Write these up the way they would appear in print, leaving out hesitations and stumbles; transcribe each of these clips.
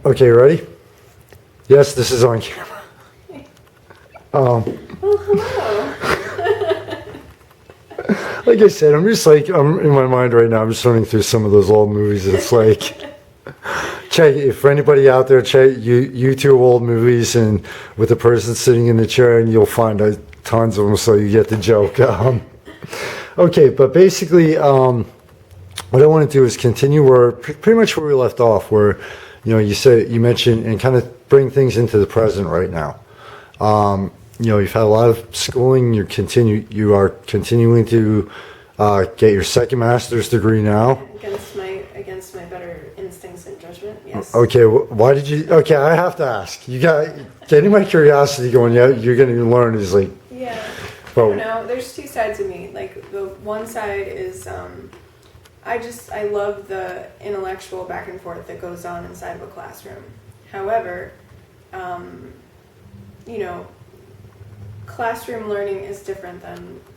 Okay, ready? Yes, this is on camera. Well, hello. Like I said, I'm in my mind right now. I'm just running through some of those old movies. It's like, check if anybody out there, check YouTube old movies and with the person sitting in the chair, and you'll find tons of them. So you get the joke. Okay, but basically, what I want to do is continue pretty much where we left off, where you mentioned and kind of bring things into the present right now. You've had a lot of schooling. You are continuing to get your second master's degree now. Against my better instincts and judgment. Yes. Okay, why did you? Okay, I have to ask. You got getting my curiosity going. Yeah, you're going to learn is like. Yeah. Well, I don't know. There's two sides of me. Like the one side is I love the intellectual back and forth that goes on inside of a classroom. However, classroom learning is different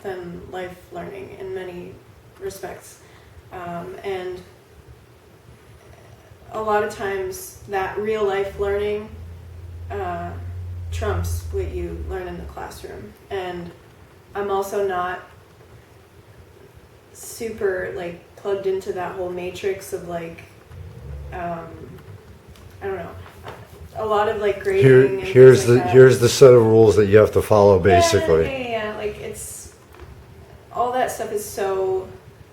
than life learning in many respects. And a lot of times that real life learning trumps what you learn in the classroom. And I'm also not super plugged into that whole matrix of I don't know, a lot of grading. Here's the set of rules that you have to follow, basically. Yeah. It's all that stuff is so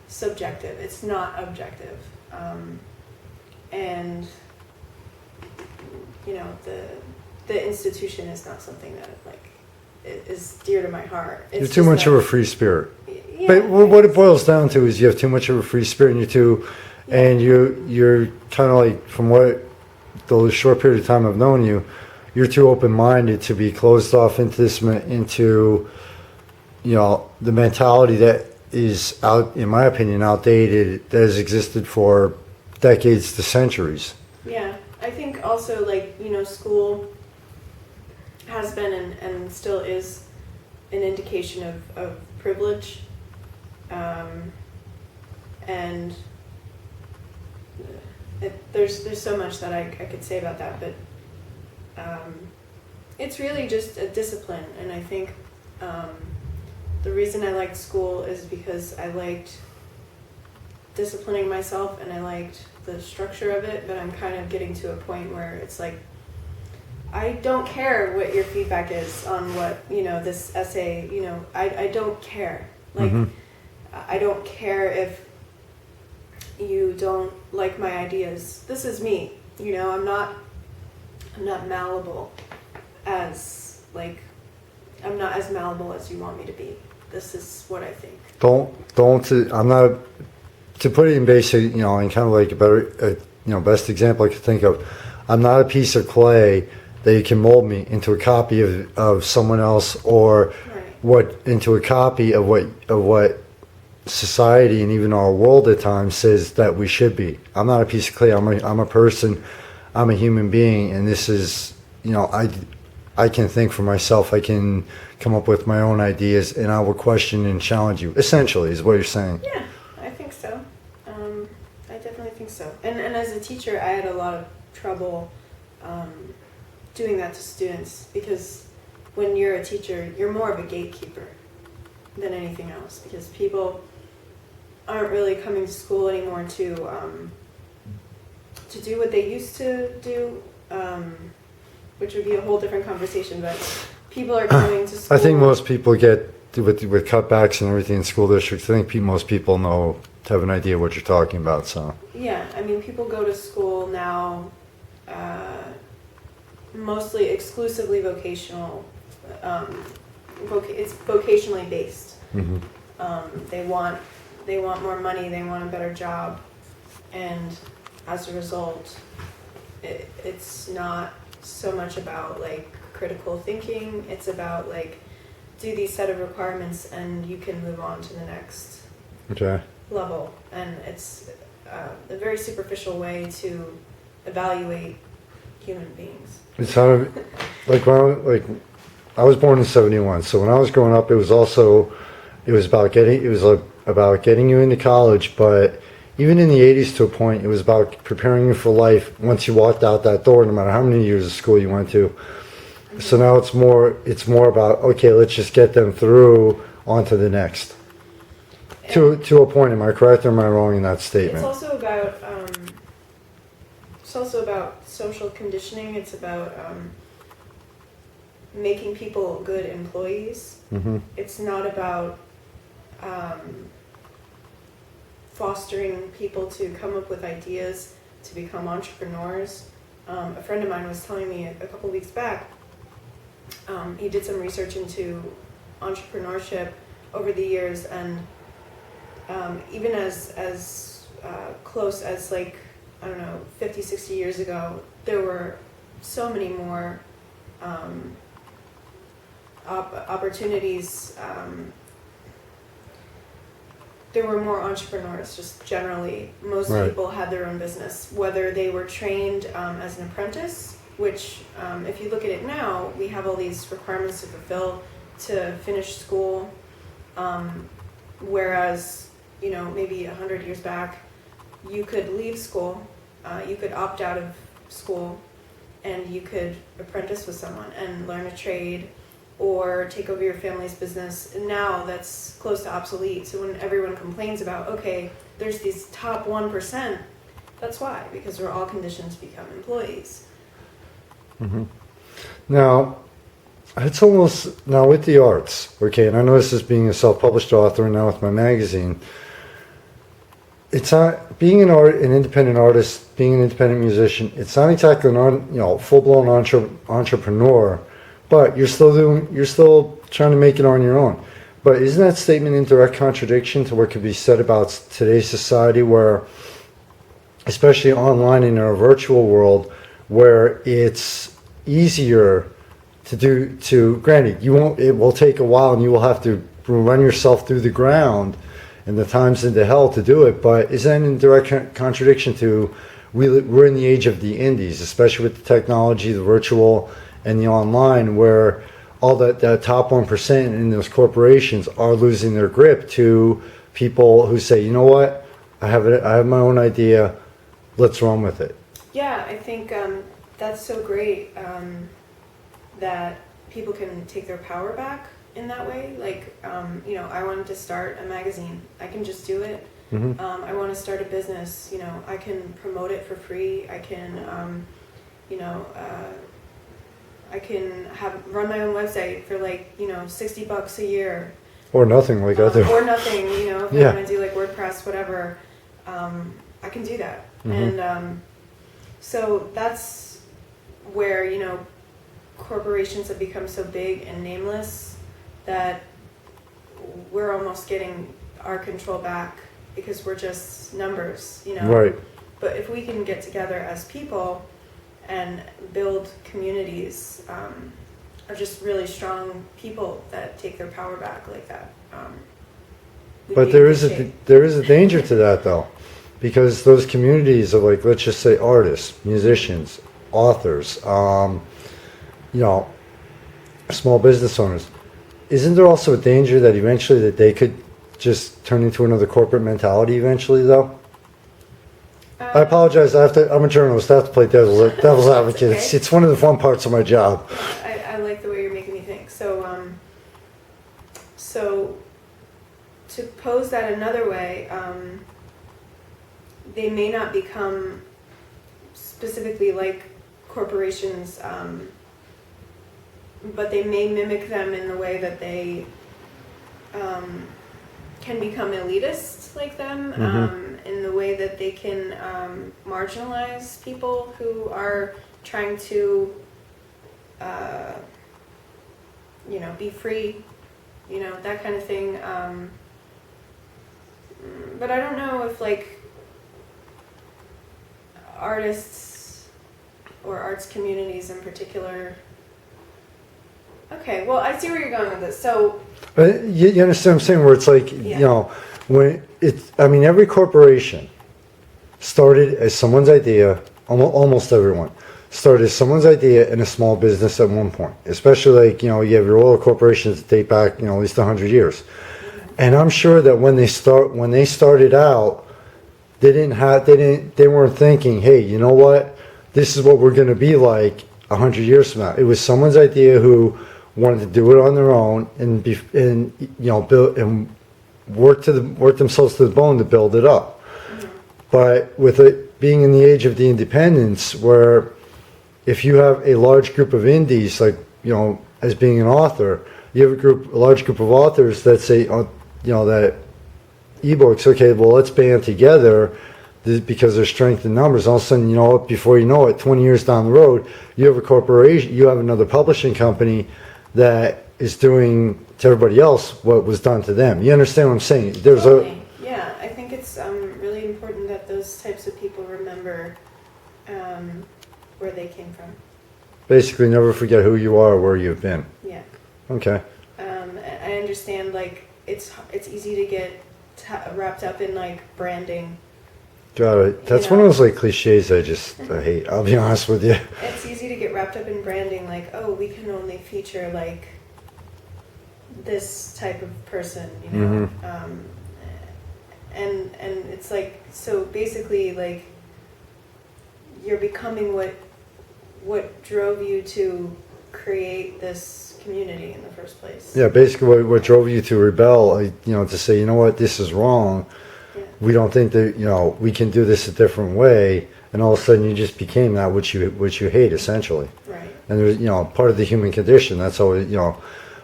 subjective. It's not objective, and the institution is not something that is dear to my heart. It's You're too much of a free spirit. Yeah, but what it boils down to is you have too much of a free spirit, and you're kind of from what the short period of time I've known you, you're too open-minded to be closed off into the mentality that is out, in my opinion, outdated, that has existed for decades to centuries. Yeah, I think also school has been and still is an indication of privilege, and there's so much that I could say about that, but it's really just a discipline. And I think the reason I liked school is because I liked disciplining myself and I liked the structure of it, but I'm kind of getting to a point where it's I don't care what your feedback is on what this essay, I don't care. I don't care if you don't like my ideas. This is me, I'm not malleable as I'm not as malleable as you want me to be. This is what I think. I'm not, to put it in basic, and kind of a better, best example I could think of, I'm not a piece of clay that you can mold me into a copy of someone else, or into a copy of what society and even our world at times says that we should be. I'm not a piece of clay. I'm a person. I'm a human being, and this is, I can think for myself. I can come up with my own ideas, and I will question and challenge you. Essentially, is what you're saying. Yeah, I think so. I definitely think so. And as a teacher, I had a lot of trouble doing that to students, because when you're a teacher, you're more of a gatekeeper than anything else, because people aren't really coming to school anymore to do what they used to do, which would be a whole different conversation, but people are coming to school. I think most people get, with cutbacks and everything in school districts, I think most people have an idea what you're talking about. So yeah, I mean, people go to school now mostly exclusively vocational. It's vocationally based. Mm-hmm. They want more money, they want a better job, and as a result, it's not so much about critical thinking. It's about do these set of requirements and you can move on to the next level. And it's a very superficial way to evaluate human beings. It's kind of I was born in '71, so when I was growing up, it was about getting you into college, but even in the 80s to a point, it was about preparing you for life once you walked out that door, no matter how many years of school you went to. So now it's more about, okay, let's just get them through onto the next. To a point, am I correct or am I wrong in that statement? It's also about social conditioning. It's about making people good employees. Mm-hmm. It's not about fostering people to come up with ideas to become entrepreneurs. A friend of mine was telling me a couple weeks back, he did some research into entrepreneurship over the years, and even as close as, like, I don't know, 50, 60 years ago, there were so many more opportunities. There were more entrepreneurs, just generally. Most Right. people had their own business, whether they were trained as an apprentice, which, if you look at it now, we have all these requirements to fulfill to finish school, whereas, you know, maybe 100 years back, you could leave school, you could opt out of school, and you could apprentice with someone and learn a trade or take over your family's business. And now that's close to obsolete. So when everyone complains about, okay, there's these top 1%, that's why, because we're all conditioned to become employees. Mm-hmm. Now, it's almost, now with the arts, okay, and I know this as being a self-published author and now with my magazine, it's not, being an independent artist, being an independent musician, it's not exactly an full-blown entrepreneur, but you're still trying to make it on your own. But isn't that statement in direct contradiction to what could be said about today's society, where, especially online in our virtual world, where it's easier granted, it will take a while and you will have to run yourself through the ground and the times into hell to do it, but is that in direct contradiction to we're in the age of the indies, especially with the technology, the virtual and the online, where all that top 1% in those corporations are losing their grip to people who say, you know what, I have my own idea, let's run with it. Yeah, I think that's so great that people can take their power back in that way. Like, I wanted to start a magazine. I can just do it. Mm-hmm. I want to start a business. I can promote it for free. I can, I can run my own website for like, $60 a year. Or nothing like I do. Or nothing, if Yeah. I want to do like WordPress, whatever, I can do that. Mm-hmm. And so that's where, corporations have become so big and nameless that we're almost getting our control back because we're just numbers, Right. But if we can get together as people and build communities, or just really strong people that take their power back like that. But there is a danger to that though, because those communities of, like, let's just say artists, musicians, authors, small business owners. Isn't there also a danger that eventually that they could just turn into another corporate mentality eventually though? I apologize. I'm a journalist. I have to play devil's advocate. Okay. It's one of the fun parts of my job. I like the way you're making me think. So to pose that another way, they may not become specifically like corporations, but they may mimic them in the way that they can become elitist like them, in the way that they can marginalize people who are trying to, be free, that kind of thing. But I don't know if, like, artists or arts communities in particular. Okay, well, I see where you're going with this. So, you understand what I'm saying? Where it's like, every corporation started as someone's idea. Almost everyone started as someone's idea in a small business at one point. Especially, like, you have your oil corporations that date back, at least 100 years. And I'm sure that when they started out, they weren't thinking, hey, you know what? This is what we're going to be like 100 years from now. It was someone's idea who wanted to do it on their own and build and work themselves to the bone to build it up. But with it being in the age of the independence, where if you have a large group of indies, like, as being an author, you have a large group of authors that say, that ebooks, okay, well, let's band together because there's strength in numbers. All of a sudden, before you know it, 20 years down the road, you have a corporation, you have another publishing company that is doing to everybody else what was done to them. You understand what I'm saying? Totally. Yeah, I think it's really important that those types of people remember where they came from. Basically, never forget who you are or where you've been. Yeah. Okay. I understand, like, it's easy to get wrapped up in, like, branding. Got it. That's one of those, like, cliches I hate. I'll be honest with you. It's easy to get wrapped up in branding, like, oh, we can only feature, like, this type of person, Mm-hmm. And it's like, so basically, like, you're becoming what drove you to create this community in the first place. Yeah, basically what drove you to rebel, to say, you know what, this is wrong. Yeah. We don't think that, we can do this a different way. And all of a sudden you just became that which you hate, essentially. Right. And there's, part of the human condition. That's always,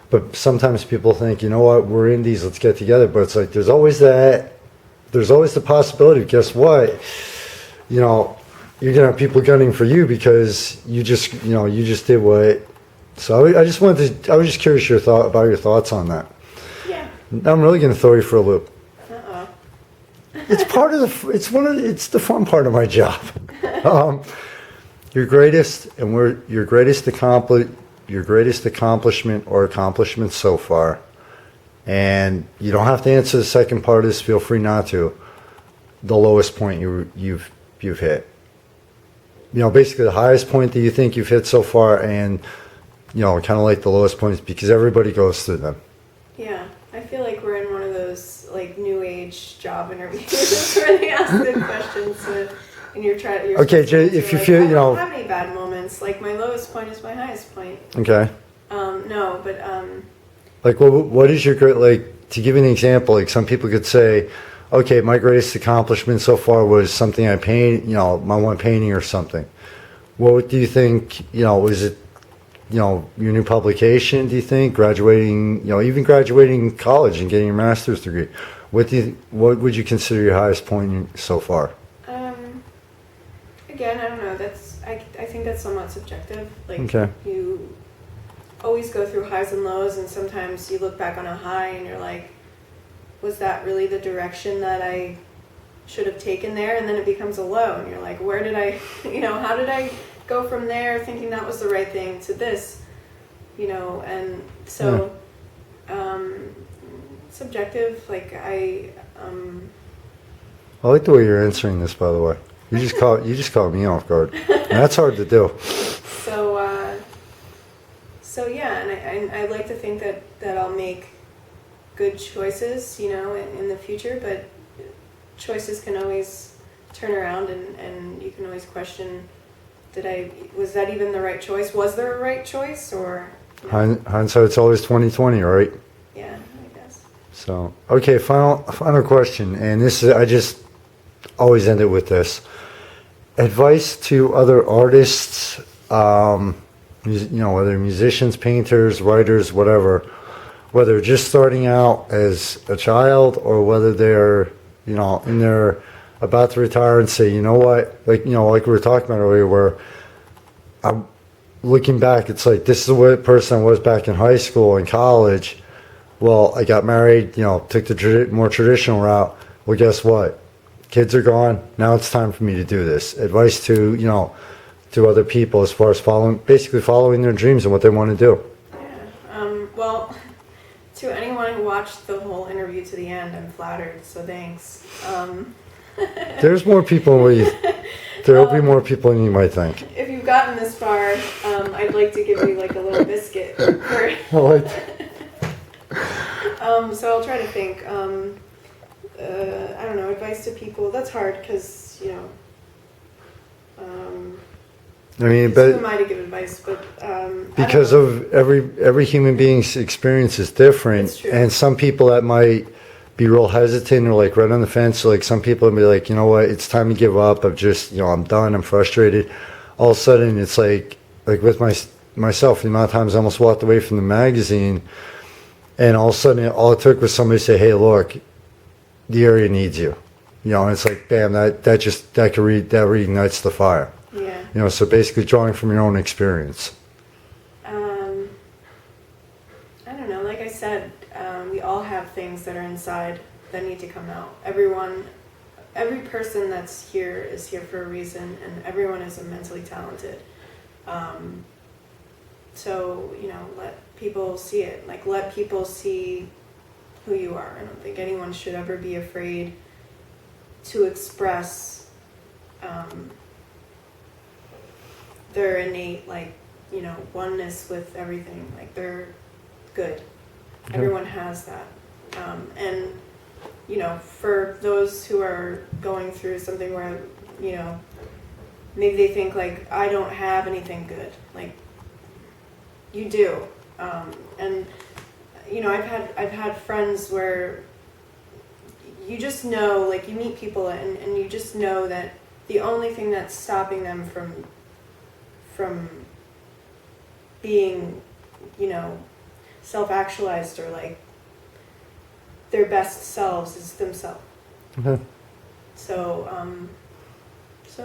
but sometimes people think, you know what, we're indies, let's get together. But it's like, there's always the possibility, guess what? You're gonna have people gunning for you because you just did what. So I was just curious about your thoughts on that. Yeah. Now I'm really gonna throw you for a loop. Uh-oh. It's the fun part of my job. Your greatest accomplishment or accomplishment so far, and you don't have to answer the second part of this. Feel free not to. The lowest point you've hit. Basically the highest point that you think you've hit so far, and kind of like the lowest points, because everybody goes through them. Yeah, I feel like we're in one of those, like, new age job interviews where they ask good questions and you're okay, Jay, if you feel, I don't have any bad moments. Like, my lowest point is my highest point. Okay. No, but like, what is your great, like, to give you an example, like, some people could say, okay, my greatest accomplishment so far was something I painted, my one painting or something. What do you think, is it, your new publication, do you think? Graduating, even graduating college and getting your master's degree. What would you consider your highest point so far? Again, I don't know. I think that's somewhat subjective. Like, okay. You always go through highs and lows, and sometimes you look back on a high and you're like, was that really the direction that I should have taken there? And then it becomes a low, and you're like, where did I, how did I go from there thinking that was the right thing to this, and so, subjective, like, I like the way you're answering this, by the way. You just caught me off guard. And that's hard to do. So yeah, and I like to think that I'll make good choices, in the future, but choices can always turn around, and you can always question, was that even the right choice? Was there a right choice, or? Hindsight's always 20/20, right? Yeah, I guess. So, okay, final question, and I just always end it with this. Advice to other artists, whether musicians, painters, writers, whatever, whether just starting out as a child or whether they're, in their about to retire and say, you know what, like we were talking about earlier, where I'm looking back, it's like, this is the person I was back in high school and college. Well, I got married, took the more traditional route. Well, guess what? Kids are gone. Now it's time for me to do this. Advice to, to other people as far as following their dreams and what they want to do. Yeah. Well, to anyone who watched the whole interview to the end, I'm flattered. So thanks. There's more people there'll be more people than you might think. If you've gotten this far, I'd like to give you like a little biscuit. So I'll try to think. I don't know, advice to people. That's hard because, you know, I mean, who am but I to give advice? But because I don't know. of every human being's experience is different, It's true. and some people that might be real hesitant or like right on the fence. So like some people will be like, you know what, it's time to give up. I've just, you know, I'm done. I'm frustrated. All of a sudden, it's like with myself, the amount of times I almost walked away from the magazine, and all of a sudden, all it took was somebody to say, "Hey, look, the area needs you." You know, and it's like, bam, that reignites the fire. Yeah. You know, so basically drawing from your own experience. I don't know. Like I said, we all have things that are inside that need to come out. Every person that's here is here for a reason, and everyone is immensely talented. So, you know, let people see it. Like, let people see who you are. I don't think anyone should ever be afraid to express their innate, like, you know, oneness with everything. Like, they're good. Everyone has that. And, you know, for those who are going through something where, you know, maybe they think, like, I don't have anything good. Like, you do. And, you know, I've had friends where you just know, like, you meet people and you just know that the only thing that's stopping them from being, you know, self-actualized or like their best selves is themselves. Okay. So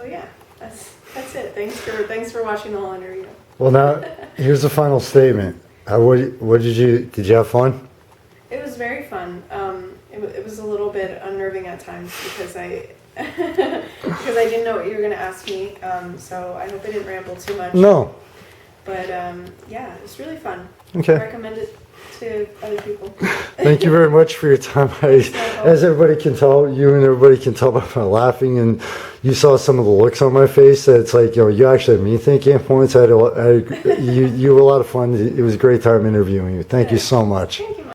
yeah, that's it. Thanks for watching the whole interview. Well, now here's the final statement. What did you have fun? It was very fun. It was a little bit unnerving at times because I because I didn't know what you were going to ask me. So I hope I didn't ramble too much. No. But yeah, it was really fun. Okay. I recommend it to other people. Thank you very much for your time. As everybody can tell, you and everybody can tell by my laughing, and you saw some of the looks on my face. That it's like, you know, you actually had me thinking at points. You were a lot of fun. It was a great time interviewing you. Thank you so much.